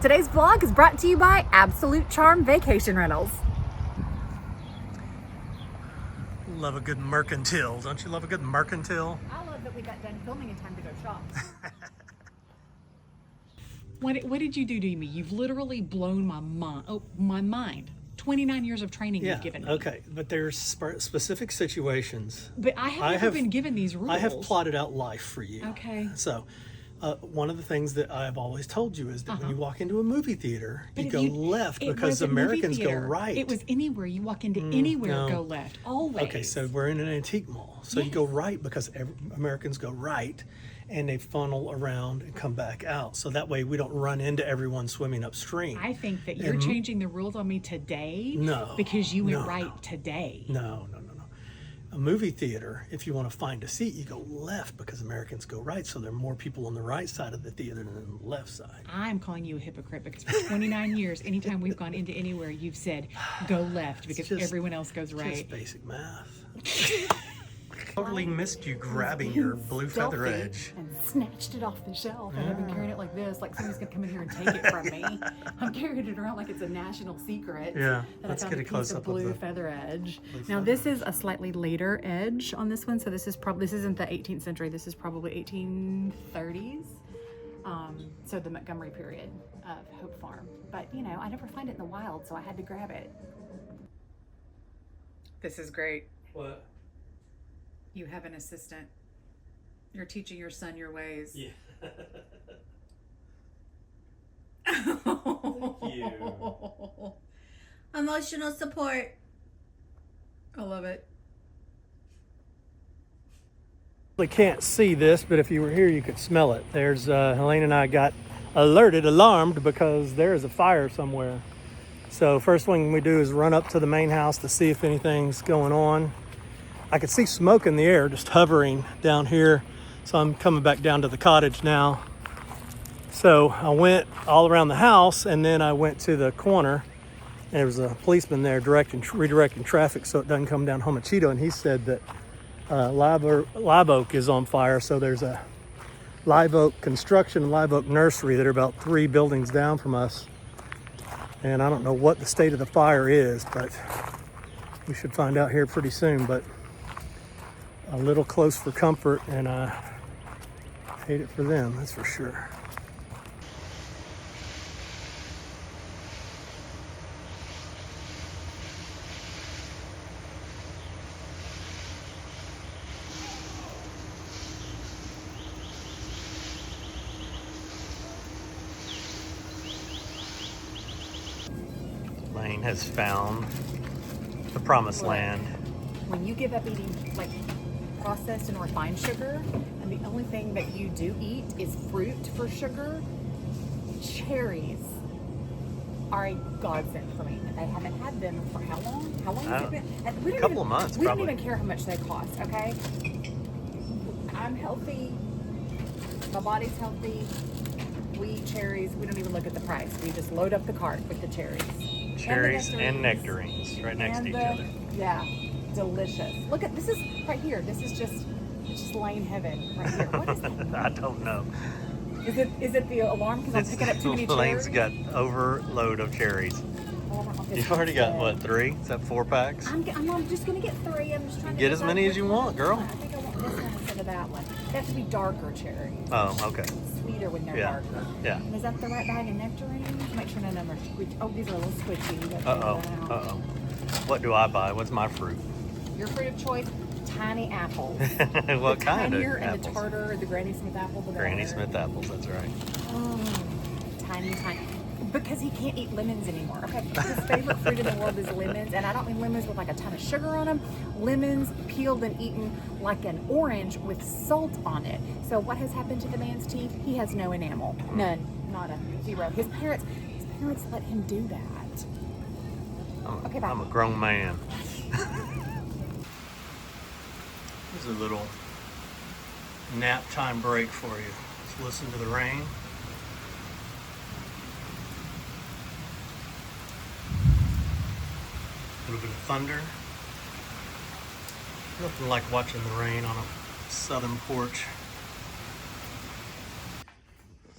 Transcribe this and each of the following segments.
Today's vlog is brought to you by Absolute Charm Vacation Rentals. Love a good mercantile. Don't you love a good mercantile? I love that we got done filming in time to go shop. What did you do to me? You've literally blown my mind. Oh, my mind. 29 years of training you've given me. Okay, but there's specific situations. But I have never been given these rules. I have plotted out life for you. Okay. So, one of the things that I've always told you is that when you walk into a movie theater, you go left because Americans go right. It was anywhere. You walk into anywhere, go left. Always. Okay, so we're in an antique mall. So you go right because Americans go right, and they funnel around and come back out. So that way we don't run into everyone swimming upstream. I think that you're changing the rules on me today. No. Because you went right today. No. A movie theater, if you want to find a seat, you go left because Americans go right. So there are more people on the right side of the theater than on the left side. I'm calling you a hypocrite because for 29 years, anytime we've gone into anywhere, you've said go left because everyone else goes right. Just basic math. Totally missed you grabbing your blue feather edge. And snatched it off the shelf. And I've been carrying it like this, like somebody's gonna come in here and take it from me. I'm carrying it around like it's a national secret. Yeah, that let's I found get a a piece close of up blue of the feather edge. Now this is a slightly later edge on this one, so this isn't the 18th century. This is probably 1830s. So the Montgomery period of Hope Farm. But you know, I never find it in the wild, so I had to grab it. This is great. What? You have an assistant. You're teaching your son your ways. Yeah. Thank you. Emotional support. I love it. We can't see this, but if you were here, you could smell it. There's Helene and I got alarmed because there is a fire somewhere. So first thing we do is run up to the main house to see if anything's going on. I could see smoke in the air just hovering down here. So I'm coming back down to the cottage now. So I went all around the house and then I went to the corner and there was a policeman there redirecting traffic so it doesn't come down Homachito. And he said that Live Oak is on fire. So there's a Live Oak Construction and Live Oak Nursery that are about 3 buildings down from us. And I don't know what the state of the fire is, but we should find out here pretty soon. But a little close for comfort, and I hate it for them, that's for sure. Lane has found the promised land. When you give up eating like processed and refined sugar, and the only thing that you do eat is fruit for sugar, cherries are a godsend for me. I haven't had them for how long? How long has it been? A couple of months, we probably. don't even care how much they cost, okay? I'm healthy. My body's healthy. We eat cherries. We don't even look at the price. We just load up the cart with the cherries. Cherries and nectarines right next to each other. Yeah. Delicious. Look at this is right here. This is just lane heaven right here. What is that? I don't know. Is it the alarm because I'm picking up too many cherries? Lane's got overload of cherries. You've already got what, 3? Is that 4 packs? I'm just gonna get 3. I'm just trying to get as many as you want, girl. I think I want this one instead of that one. They have to be darker cherries. Oh, okay. Sweeter when they're darker. Yeah. And is that the right bag of nectarines? Make sure none of them are squishy. Oh, these are a little squishy. Uh-oh. What do I buy? What's my fruit? Your fruit of choice, tiny apples. What kind of tinier and apples? the tartar, the Granny Smith apple, the Granny better. Smith apples, that's right. Tiny. Because he can't eat lemons anymore. Okay, his favorite fruit in the world is lemons, and I don't mean lemons with like a ton of sugar on them. Lemons peeled and eaten like an orange with salt on it. So what has happened to the man's teeth? He has no enamel. None. Nada. 0. His parents let him do that. Okay, bye. I'm a grown man. Here's a little nap time break for you. Let's listen to the rain. A little bit of thunder. Nothing like watching the rain on a southern porch.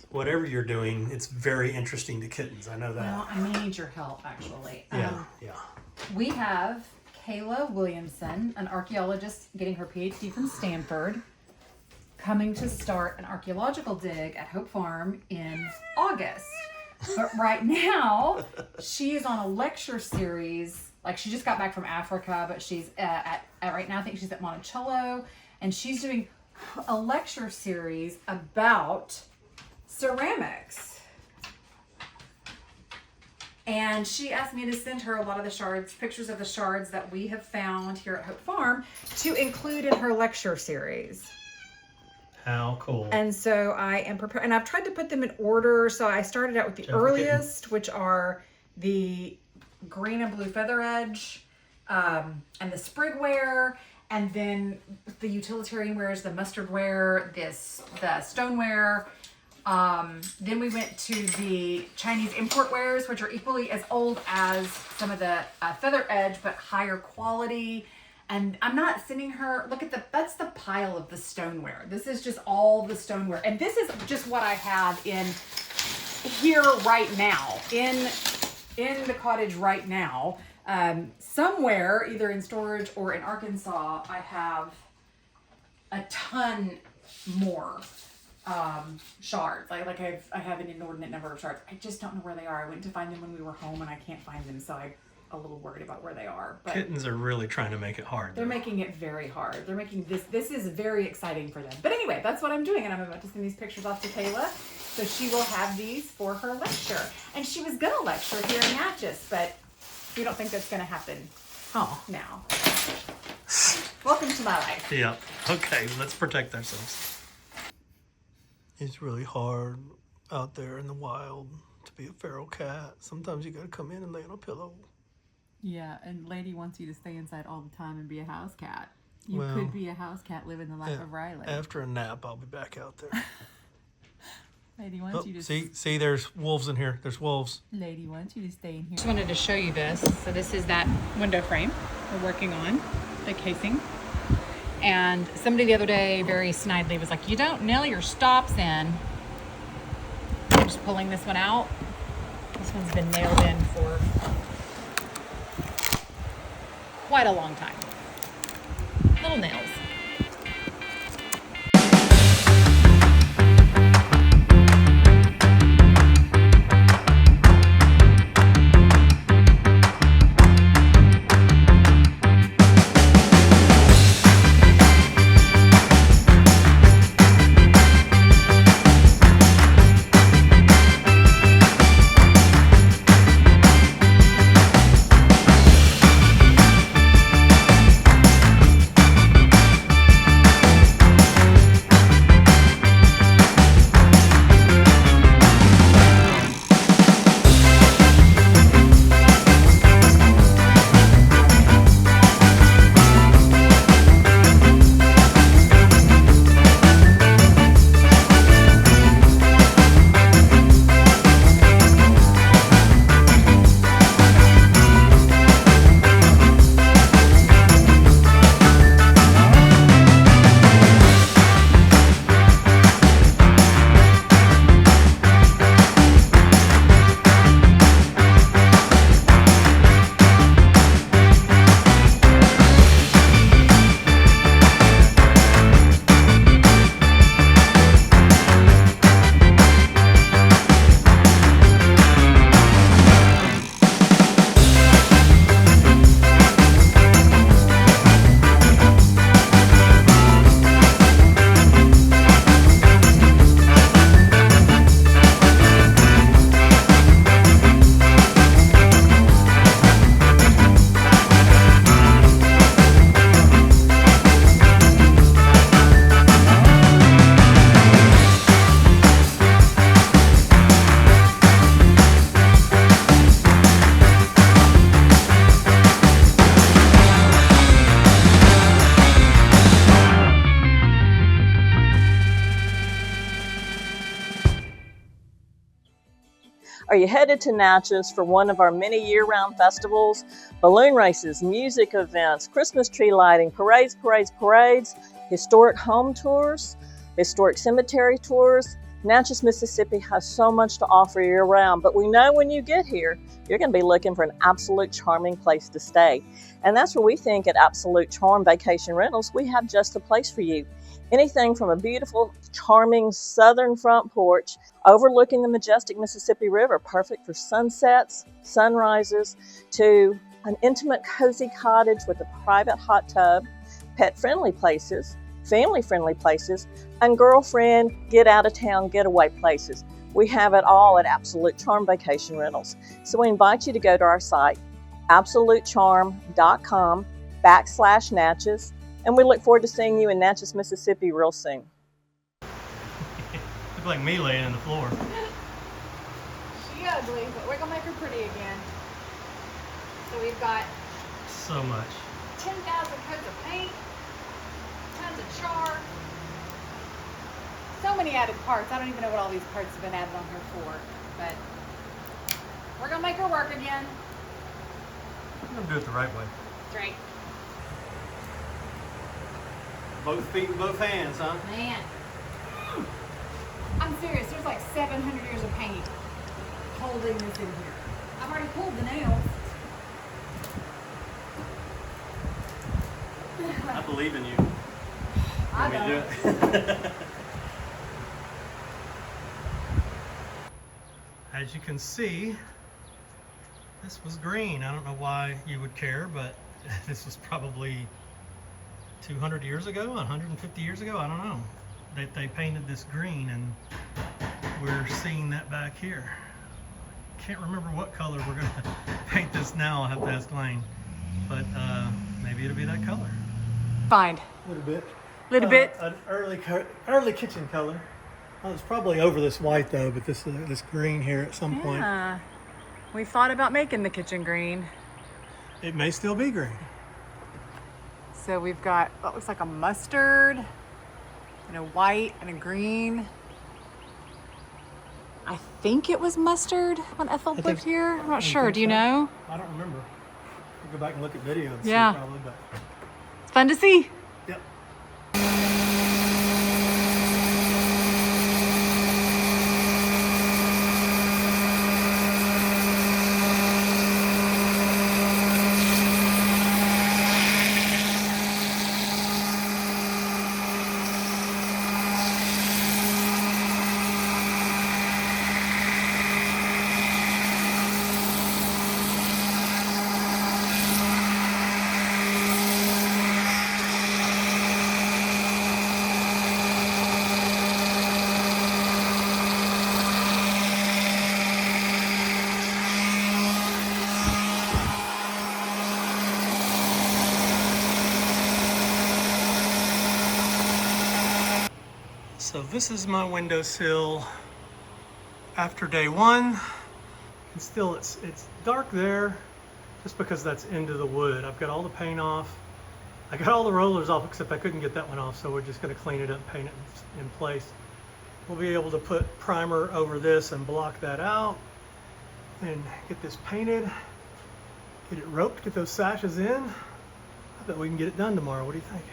whatever you're doing, it's very interesting to kittens. I know that. Well, I may need your help, actually. Yeah. We have Kayla Williamson, an archaeologist getting her PhD from Stanford, coming to start an archaeological dig at Hope Farm in August. But right now, she is on a lecture series. Like, she just got back from Africa, but she's at right now, I think she's at Monticello, and she's doing a lecture series about ceramics. And she asked me to send her a lot of the shards, pictures of the shards that we have found here at Hope Farm to include in her lecture series. How cool. And so I am prepared, and I've tried to put them in order. So I started out with the earliest, which are the green and blue feather edge, and the sprig ware, and then the utilitarian wares, the mustard ware, the stoneware. Then we went to the Chinese import wares, which are equally as old as some of the feather edge, but higher quality. And I'm not sending her, look at that's the pile of the stoneware. This is just all the stoneware. And this is just what I have in here right now, in the cottage right now. Somewhere, either in storage or in Arkansas, I have a ton more shards. I have an inordinate number of shards. I just don't know where they are. I went to find them when we were home and I can't find them, so I'm a little worried about where they are. But kittens are really trying to make it hard. They're making it very hard. They're making this is very exciting for them. But anyway, that's what I'm doing, and I'm about to send these pictures off to Kayla, so she will have these for her lecture. And she was gonna lecture here in Natchez, but we don't think that's gonna happen now. Welcome to my life. Yeah. Okay, let's protect ourselves. It's really hard out there in the wild to be a feral cat. Sometimes you gotta come in and lay on a pillow. Yeah, and Lady wants you to stay inside all the time and be a house cat. You Well, could be a house cat living the life of Riley. After a nap, I'll be back out there. Lady wants you to See, there's wolves in here. There's wolves. Lady wants you to stay in here. Just wanted to show you this. So this is that window frame we're working on, the casing. And somebody the other day very snidely was like, "You don't nail your stops in." I'm just pulling this one out. This one's been nailed in for quite a long time. Little nails. Are you headed to Natchez for one of our many year-round festivals? Balloon races, music events, Christmas tree lighting, parades, historic home tours, historic cemetery tours, Natchez, Mississippi has so much to offer year-round, but we know when you get here, you're going to be looking for an absolute charming place to stay. And that's where we think at Absolute Charm Vacation Rentals, we have just the place for you. Anything from a beautiful, charming southern front porch overlooking the majestic Mississippi River, perfect for sunsets, sunrises, to an intimate, cozy cottage with a private hot tub, pet-friendly places, family-friendly places, and girlfriend, get-out-of-town, getaway places. We have it all at Absolute Charm Vacation Rentals. So we invite you to go to our site, absolutecharm.com/Natchez, and we look forward to seeing you in Natchez, Mississippi real soon. Look like me laying on the floor. She ugly, but we're gonna make her pretty again. So we've got So much. 10,000 coats of paint, tons of char, so many added parts. I don't even know what all these parts have been added on here for, but we're gonna make her work again. I'm gonna do it the right way. Straight. Both feet and both hands, huh? Man. I'm serious, there's like 700 years of paint holding this in here. I've already pulled the nails. I believe in you. I Want me to know. do it? As you can see, this was green. I don't know why you would care, but this was probably 200 years ago, 150 years ago, I don't know. They painted this green, and we're seeing that back here. Can't remember what color we're gonna paint this now. I'll have to ask Lane, but maybe it'll be that color. Find. A little bit. Little bit. An early kitchen color. Oh, it's probably over this white though, but this green here at some point. Yeah. We thought about making the kitchen green. It may still be green. So we've got what looks like a mustard and a white and a green. I think it was mustard when Ethel lived here. I'm not sure. Do you know? I don't remember. We'll go back and look at video and Yeah. see probably, but It's fun to see. yep. So this is my windowsill after day one. And still it's dark there just because that's into the wood. I've got all the paint off. I got all the rollers off except I couldn't get that one off, so we're just gonna clean it up and paint it in place. We'll be able to put primer over this and block that out and get this painted, get it roped, get those sashes in. I bet we can get it done tomorrow. What do you think?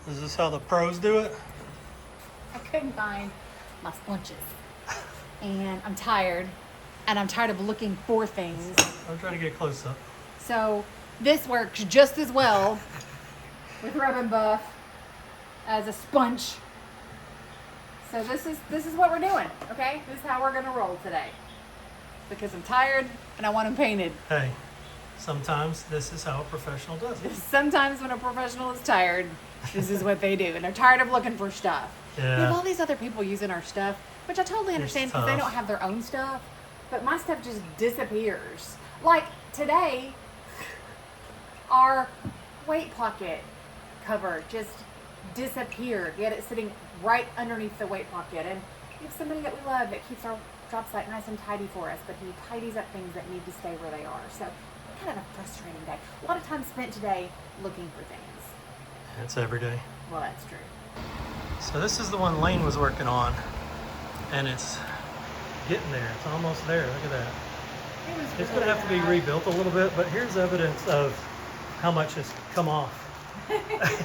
Is this how the pros do it? I couldn't find my splunches. And I'm tired. And I'm tired of looking for things. I'm trying to get close up. So this works just as well with rub and buff as a sponge. So this is what we're doing, okay? This is how we're gonna roll today. Because I'm tired and I want them painted. Hey, sometimes this is how a professional does it. Sometimes when a professional is tired, this is what they do. And they're tired of looking for stuff. We have Yeah. all these other people using our stuff, which I totally understand because they tough. don't have their own stuff. But my stuff just disappears. Like today, our weight pocket cover just disappeared. We had it sitting right underneath the weight pocket. And we have somebody that we love that keeps our job site nice and tidy for us, but he tidies up things that need to stay where they are. So kind of a frustrating day. A lot of time spent today looking for things. It's every day. Well, that's true. So this is the one Lane was working on, and it's getting there. It's almost there. Look at that. It was It's going to have to be rebuilt a little bit, but here's evidence of how much has come off.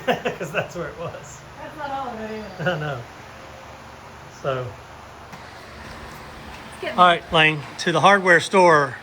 Because that's where it was. That's not all of it either. I know. So, all right, Lane, to the hardware store.